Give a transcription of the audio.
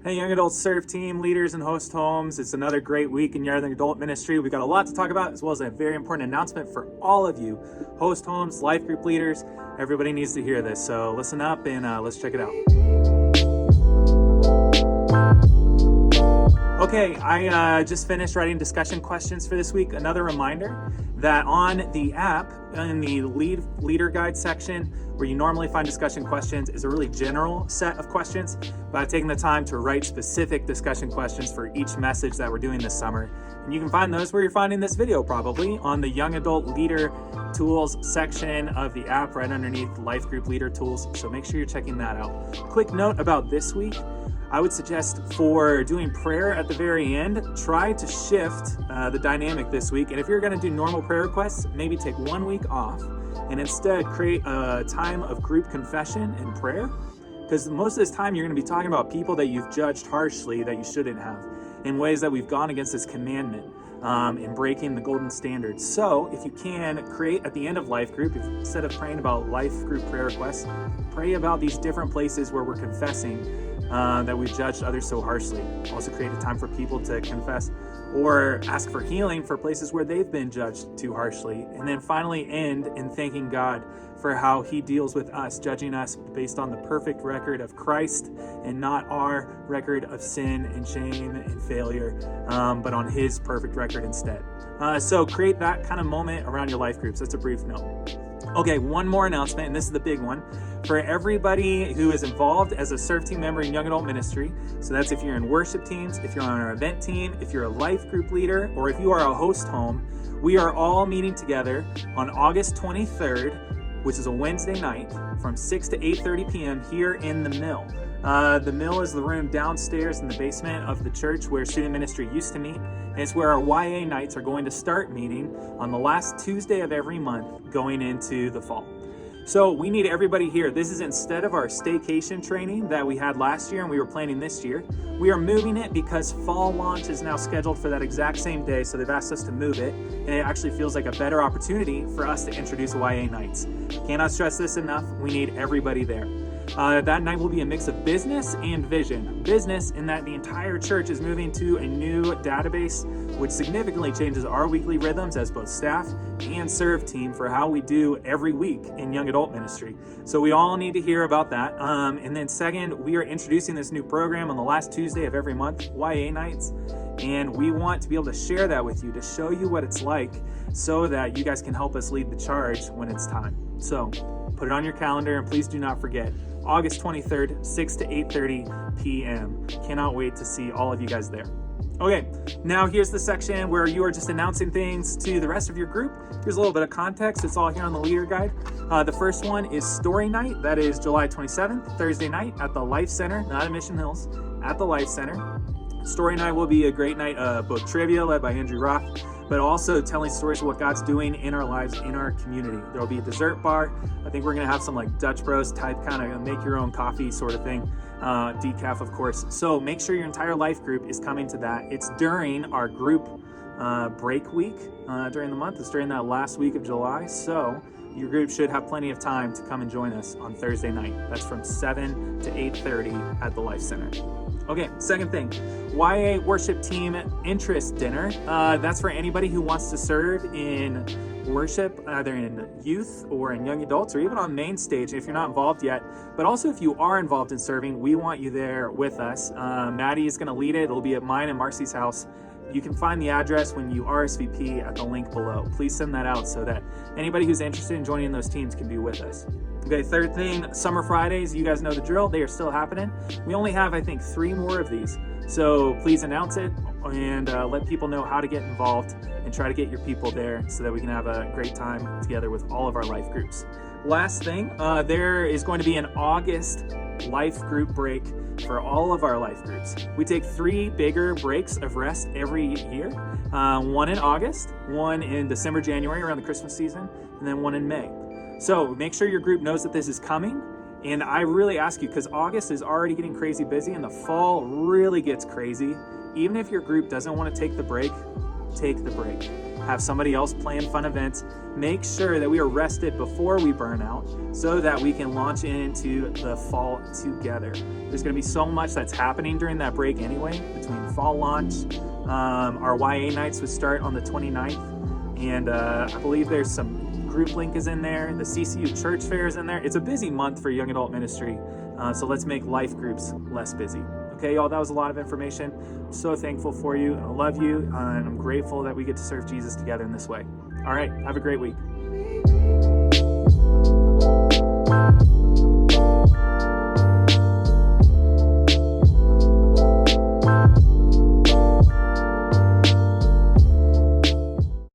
Hey, young adult serve team leaders and host homes. It's another great week in young adult ministry. We've got a lot to talk about, as well as a very important announcement for all of you host homes, life group leaders. Everybody needs to hear this. So listen up and let's check it out. Okay, I just finished writing discussion questions for this week. Another reminder that on the app, in the leader guide section, where you normally find discussion questions, is a really general set of questions, but I've taken the time to write specific discussion questions for each message that we're doing this summer. And you can find those where you're finding this video, probably on the Young Adult Leader Tools section of the app, right underneath Life Group Leader Tools. So make sure you're checking that out. Quick note about this week. I would suggest for doing prayer at the very end, try to shift the dynamic this week. And if you're going to do normal prayer requests, maybe take 1 week off and instead create a time of group confession and prayer. Because most of this time you're going to be talking about people that you've judged harshly that you shouldn't have, in ways that we've gone against this commandment in breaking the golden standard. So if you can, create at the end of life group, instead of praying about life group prayer requests, pray about these different places where we're confessing that we've judged others so harshly. Also create a time for people to confess or ask for healing for places where they've been judged too harshly. And then finally end in thanking God for how he deals with us, judging us based on the perfect record of Christ and not our record of sin and shame and failure, but on his perfect record instead. So create that kind of moment around your life groups. That's a brief note. Okay, one more announcement, and this is the big one. For everybody who is involved as a serve team member in young adult ministry, so that's if you're in worship teams, if you're on our event team, if you're a life group leader, or if you are a host home, we are all meeting together on August 23rd, which is a Wednesday night, from 6 to 8:30 p.m. here in the Mill. The Mill is the room downstairs in the basement of the church where student ministry used to meet. And it's where our YA nights are going to start meeting on the last Tuesday of every month going into the fall. So we need everybody here. This is instead of our staycation training that we had last year and we were planning this year. We are moving it because fall launch is now scheduled for that exact same day, so they've asked us to move it, and it actually feels like a better opportunity for us to introduce YA nights. Cannot stress this enough. We need everybody there. That night will be a mix of business and vision. Business in that the entire church is moving to a new database, which significantly changes our weekly rhythms as both staff and serve team for how we do every week in young adult ministry. So we all need to hear about that. And then second, we are introducing this new program on the last Tuesday of every month, YA nights. And we want to be able to share that with you, to show you what it's like so that you guys can help us lead the charge when it's time. So put it on your calendar, and please do not forget, August 23rd, 6 to 8:30 p.m. Cannot wait to see all of you guys there. Okay, now here's the section where you are just announcing things to the rest of your group. Here's a little bit of context. It's all here on the leader guide. The first one is Story Night. That is July 27th, Thursday night at the Life Center, not at Mission Hills, at the Life Center. Story Night will be a great night of both trivia led by Andrew Roth, but also telling stories of what God's doing in our lives, in our community. There'll be a dessert bar. I think we're gonna have some like Dutch Bros type kind of make your own coffee sort of thing. Decaf, of course. So make sure your entire life group is coming to that. It's during our group break week during the month. It's during that last week of July. So your group should have plenty of time to come and join us on Thursday night. That's from 7 to 8:30 at the Life Center. Okay, second thing, YA worship team interest dinner. That's for anybody who wants to serve in worship, either in youth or in young adults or even on main stage if you're not involved yet. But also if you are involved in serving, we want you there with us. Maddie is gonna lead it. It'll be at mine and Marcy's house. You can find the address when you RSVP at the link below. Please send that out so that anybody who's interested in joining those teams can be with us. Okay, third thing, Summer Fridays. You guys know the drill. They are still happening. We only have, I think, 3 more of these. So please announce it and let people know how to get involved and try to get your people there so that we can have a great time together with all of our life groups. Last thing, there is going to be an August life group break for all of our life groups. We take 3 bigger breaks of rest every year. One in August, one in December, January around the Christmas season, and then one in May. So make sure your group knows that this is coming. And I really ask you, because August is already getting crazy busy and the fall really gets crazy. Even if your group doesn't want to take the break, take the break. have somebody else plan fun events. Make sure that we are rested before we burn out so that we can launch into the fall together. There's going to be so much that's happening during that break anyway, between fall launch. Our YA nights would start on the 29th, and I believe there's some group link is in there. The CCU church fair is in there. It's a busy month for young adult ministry, so let's make life groups less busy. Okay, y'all, that was a lot of information. I'm so thankful for you. I love you, and I'm grateful that we get to serve Jesus together in this way. All right, have a great week.